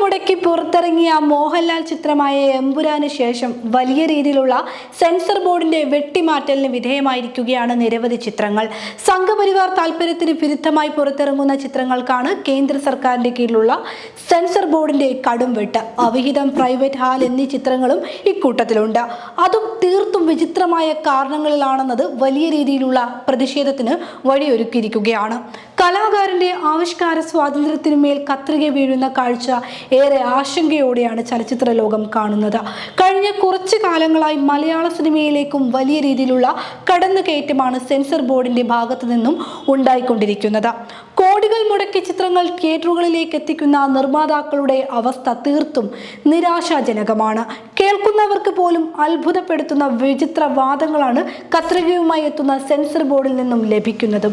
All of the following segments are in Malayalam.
മുടക്കി പുറത്തിറങ്ങിയ മോഹൻലാൽ ചിത്രമായ എമ്പുരാന് ശേഷം വലിയ രീതിയിലുള്ള സെൻസർ ബോർഡിന്റെ വെട്ടിമാറ്റലിന് വിധേയമായിരിക്കുകയാണ് നിരവധി ചിത്രങ്ങൾ. സംഘപരിവാർ താൽപര്യത്തിന് വിരുദ്ധമായി പുറത്തിറങ്ങുന്ന ചിത്രങ്ങൾക്കാണ് കേന്ദ്ര സർക്കാരിന്റെ കീഴിലുള്ള സെൻസർ ബോർഡിന്റെ കടും വെട്ട്. അവിഹിതം, പ്രൈവറ്റ് ഹാൾ എന്നീ ചിത്രങ്ങളും ഇക്കൂട്ടത്തിലുണ്ട്. അതും തീർത്തും വിചിത്രമായ കാരണങ്ങളിലാണെന്നത് വലിയ രീതിയിലുള്ള പ്രതിഷേധത്തിന് വഴിയൊരുക്കിയിരിക്കുകയാണ്. കലാകാരന്റെ ആവിഷ്കാര സ്വാതന്ത്ര്യത്തിനുമേൽ കത്രിക വീഴുന്ന കാഴ്ച ഏറെ ആശങ്കയോടെയാണ് ചലച്ചിത്ര ലോകം കാണുന്നത്. കഴിഞ്ഞ കുറച്ചു കാലങ്ങളായി മലയാള സിനിമയിലേക്കും വലിയ രീതിയിലുള്ള കടന്നുകയറ്റമാണ് സെൻസർ ബോർഡിന്റെ ഭാഗത്തു നിന്നും ഉണ്ടായിക്കൊണ്ടിരിക്കുന്നത്. കോടികൾ മുടക്കി ചിത്രങ്ങൾ തിയേറ്ററുകളിലേക്ക് എത്തിക്കുന്ന നിർമ്മാതാക്കളുടെ അവസ്ഥ തീർത്തും നിരാശാജനകമാണ്. കേൾക്കുന്നവർക്ക് പോലും അത്ഭുതപ്പെടുത്തുന്ന വിചിത്ര വാദങ്ങളാണ് കത്രികയുമായി എത്തുന്ന സെൻസർ ബോർഡിൽ നിന്നും ലഭിക്കുന്നത്.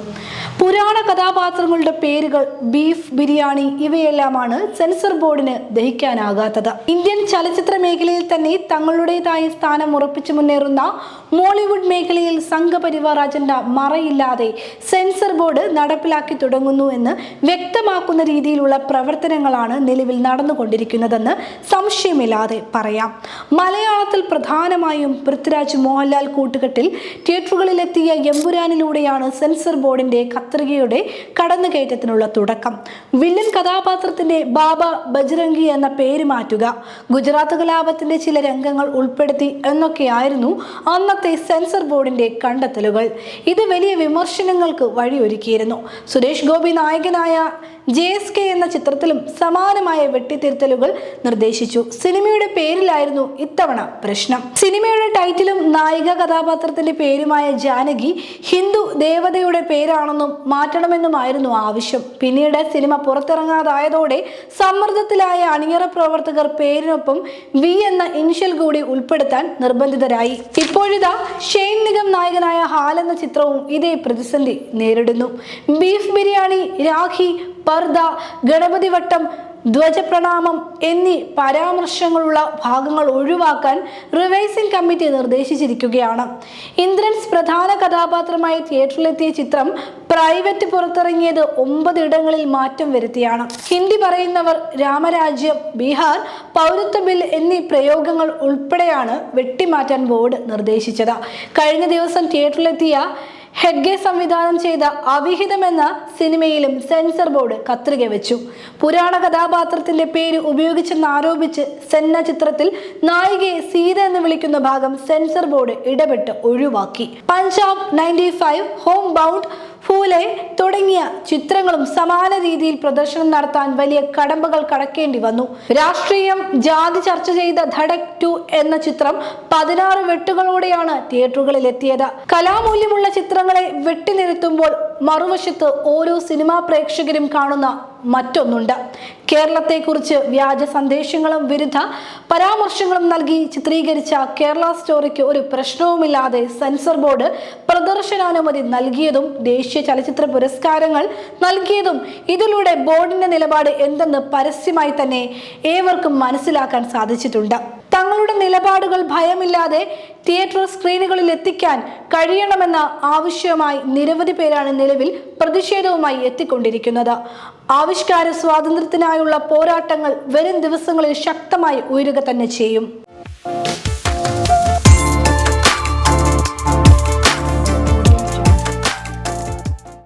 പുരാണ കഥാപാത്രങ്ങളുടെ പേരുകൾ, ബീഫ് ബിരിയാണി ഇവയെല്ലാമാണ് സെൻസർ ബോർഡിന് ദഹിക്കാനാകാത്തത്. ഇന്ത്യൻ ചലച്ചിത്ര മേഖലയിൽ തന്നെ തങ്ങളുടേതായ സ്ഥാനം ഉറപ്പിച്ചു മുന്നേറുന്ന മോളിവുഡ് മേഖലയിൽ സംഘപരിവാർ അജണ്ട മറയില്ലാതെ സെൻസർ ബോർഡ് നടപ്പിലാക്കി തുടങ്ങുന്നു എന്ന് വ്യക്തമാക്കുന്ന രീതിയിലുള്ള പ്രവർത്തനങ്ങളാണ് നിലവിൽ നടന്നുകൊണ്ടിരിക്കുന്നതെന്ന് സംശയമില്ലാതെ പറയാം. മലയാളത്തിൽ പ്രധാനമായും പൃഥ്വിരാജ് മോഹൻലാൽ കൂട്ടുകെട്ടിൽ തിയേറ്ററുകളിലെത്തിയ എമ്പുരാനിലൂടെയാണ് സെൻസർ ബോർഡിന്റെ കത്രികയുടെ കടന്നുകയറ്റത്തിനുള്ള തുടക്കം. വില്ലൻ കഥാപാത്രത്തിന്റെ ബാബ ബജ്രംഗി എന്ന പേര് മാറ്റുക, ഗുജറാത്ത് കലാപത്തിന്റെ ചില രംഗങ്ങൾ ഉൾപ്പെടുത്തി എന്നൊക്കെയായിരുന്നു അന്നത്തെ സെൻസർ ബോർഡിന്റെ കണ്ടെത്തലുകൾ. ഇത് വലിയ വിമർശനങ്ങൾക്ക് വഴിയൊരുക്കിയിരുന്നു. സുരേഷ് ഗോപി നായകനായ JSK എന്ന ചിത്രത്തിലും സമാനമായ വെട്ടിത്തിരുത്തലുകൾ നിർദ്ദേശിച്ചു. സിനിമയുടെ പേരിലായിരുന്നു ഇത്തവണ പ്രശ്നം. സിനിമയുടെ ടൈറ്റിലും നായിക കഥാപാത്രത്തിന്റെ പേരുമായ ജാനകി ഹിന്ദു ദേവതയുടെ പേരാണെന്നും മാറ്റണമെന്നുമായിരുന്നു ആവശ്യം. പിന്നീട് സിനിമ പുറത്തിറങ്ങാതായതോടെ സമ്മർദ്ദത്തിലായ അണിയറ പ്രവർത്തകർ പേരിനൊപ്പം V എന്ന ഇനിഷ്യൽ കൂടി ഉൾപ്പെടുത്താൻ നിർബന്ധിതരായി. ഇപ്പോഴിതാ ഷെയ്ൻ നിഗം നായകനായ ഹാൽ എന്ന ചിത്രവും ഇതേ പ്രതിസന്ധി നേരിടുന്നു. ബീഫ് ബിരിയാണി, രാഖി, പർദ, ഗണപതി വട്ടം, ധ്വജപ്രണാമം എന്നീ പരാമർശങ്ങളുള്ള ഭാഗങ്ങൾ ഒഴിവാക്കാൻ റിവൈസിംഗ് കമ്മിറ്റി നിർദ്ദേശിച്ചിരിക്കുകയാണ്. ഇന്ദ്രൻസ് പ്രധാന കഥാപാത്രമായി തിയേറ്ററിലെത്തിയ ചിത്രം പ്രൈവറ്റ് പുറത്തിറങ്ങിയത് 9 ഇടങ്ങളിൽ മാറ്റം വരുത്തിയാണ്. ഹിന്ദി പറയുന്നവർ, രാമരാജ്യം, ബീഹാർ, പൗരത്വ ബിൽ എന്നീ പ്രയോഗങ്ങൾ ഉൾപ്പെടെയാണ് വെട്ടിമാറ്റാൻ ബോർഡ് നിർദ്ദേശിച്ചത്. കഴിഞ്ഞ ദിവസം തിയേറ്ററിലെത്തിയ ഹെഗ്ഗെ സംവിധാനം ചെയ്ത അവിഹിതം എന്ന സിനിമയിലും സെൻസർ ബോർഡ് കത്രിക വെച്ചു. പുരാണ കഥാപാത്രത്തിന്റെ പേര് ഉപയോഗിച്ചെന്നാരോപിച്ച് സെന്ന ചിത്രത്തിൽ നായികയെ സീത എന്ന് വിളിക്കുന്ന ഭാഗം സെൻസർ ബോർഡ് ഇടപെട്ട് ഒഴിവാക്കി. പഞ്ചാബ് 95, ഹോം ബൗണ്ട്, ഫൂലെ തുടങ്ങിയ ചിത്രങ്ങളും സമാന രീതിയിൽ പ്രദർശനം നടത്താൻ വലിയ കടമ്പകൾ കടക്കേണ്ടി വന്നു. രാഷ്ട്രീയം, ജാതി ചർച്ച ചെയ്ത ധഡക് 2 എന്ന ചിത്രം 16 വെട്ടുകളോടെയാണ് തിയേറ്ററുകളിൽ എത്തിയത്. കലാമൂല്യമുള്ള ചിത്രങ്ങളെ വെട്ടിനിരത്തുമ്പോൾ മറുവശത്ത് ഓരോ സിനിമാ പ്രേക്ഷകരും കാണുന്ന മറ്റൊന്നുണ്ട്. കേരളത്തെക്കുറിച്ച് വ്യാജ സന്ദേശങ്ങളും വിരുദ്ധ പരാമർശങ്ങളും നൽകി ചിത്രീകരിച്ച കേരള സ്റ്റോറിക്ക് ഒരു പ്രശ്നവുമില്ലാതെ സെൻസർ ബോർഡ് പ്രദർശനാനുമതി നൽകിയതും ദേശീയ ചലച്ചിത്ര പുരസ്കാരങ്ങൾ നൽകിയതും ഇതിലൂടെ ബോർഡിന്റെ നിലപാട് എന്തെന്ന് പരസ്യമായി തന്നെ ഏവർക്കും മനസ്സിലാക്കാൻ സാധിച്ചിട്ടുണ്ട്. തങ്ങളുടെ നിലപാടുകൾ ഭയമില്ലാതെ തിയേറ്റർ സ്ക്രീനുകളിൽ എത്തിക്കാൻ കഴിയണമെന്ന ആവശ്യവുമായി നിരവധി പേരാണ് നിലവിൽ പ്രതിഷേധവുമായി എത്തിക്കൊണ്ടിരിക്കുന്നത്. ആവിഷ്കാര സ്വാതന്ത്ര്യത്തിനായുള്ള പോരാട്ടങ്ങൾ വരും ദിവസങ്ങളിൽ ശക്തമായി ഉയരുക തന്നെ ചെയ്യും.